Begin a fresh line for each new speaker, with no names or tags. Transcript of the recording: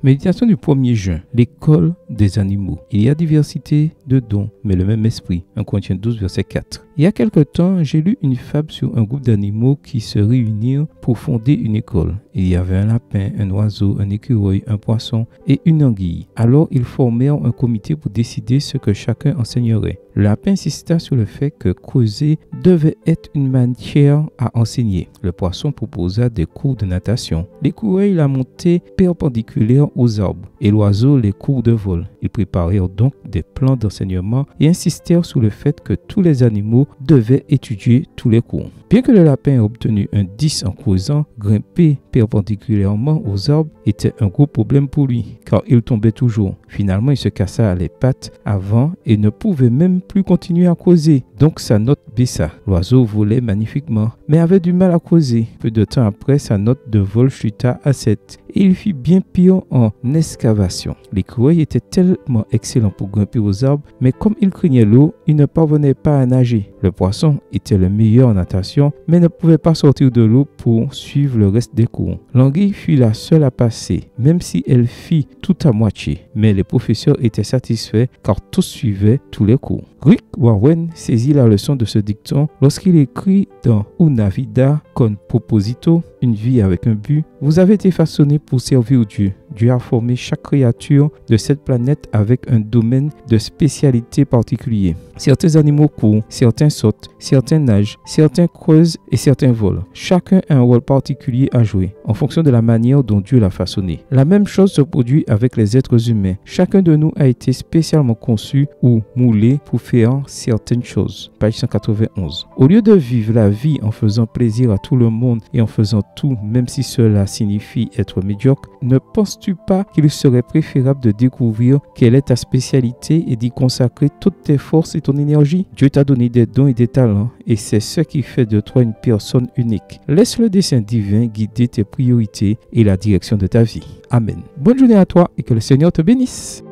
Méditation du 1er juin, l'école des animaux. Il y a diversité de dons, mais le même esprit. 1 Corinthiens 12, verset 4. Il y a quelque temps, j'ai lu une fable sur un groupe d'animaux qui se réunirent pour fonder une école. Il y avait un lapin, un oiseau, un écureuil, un poisson et une anguille. Alors, ils formèrent un comité pour décider ce que chacun enseignerait. Le lapin insista sur le fait que causer devait être une matière à enseigner. Le poisson proposa des cours de natation. L'écureuil la montée perpendiculaire aux arbres et l'oiseau les cours de vol. Ils préparèrent donc des plans d'enseignement et insistèrent sur le fait que tous les animaux devaient étudier tous les cours. Bien que le lapin ait obtenu un 10 en causant, grimper perpendiculairement aux arbres était un gros problème pour lui, car il tombait toujours. Finalement, il se cassa les pattes avant et ne pouvait même plus continuer à causer. Donc sa note baissa. L'oiseau volait magnifiquement, mais avait du mal à causer. Peu de temps après, sa note de vol chuta à 7. Et il fit bien pire en excavation. L'écureuil était tellement excellent pour grimper aux arbres, mais comme il craignait l'eau, il ne parvenait pas à nager. Le poisson était le meilleur en natation, mais ne pouvait pas sortir de l'eau pour suivre le reste des cours. L'anguille fut la seule à passer, même si elle fit tout à moitié. Mais les professeurs étaient satisfaits car tous suivaient tous les cours. Rick Warren saisit la leçon de ce dicton lorsqu'il écrit dans Una vida con proposito, une vie avec un but. Vous avez été façonné pour servir Dieu. Dieu a formé chaque créature de cette planète avec un domaine de spécialité particulier. Certains animaux courent, certains sautent, certains nagent, certains creusent et certains volent. Chacun a un rôle particulier à jouer en fonction de la manière dont Dieu l'a façonné. La même chose se produit avec les êtres humains. Chacun de nous a été spécialement conçu ou moulé pour faire certaines choses. Page 191. Au lieu de vivre la vie en faisant plaisir à tout le monde et en faisant tout, même si cela signifie être médiocre, ne penses-tu pas qu'il serait préférable de découvrir quelle est ta spécialité et d'y consacrer toutes tes forces et ton énergie? Dieu t'a donné des dons et des talents et c'est ce qui fait de toi une personne unique. Laisse le dessein divin guider tes priorités et la direction de ta vie. Amen. Bonne journée à toi et que le Seigneur te bénisse.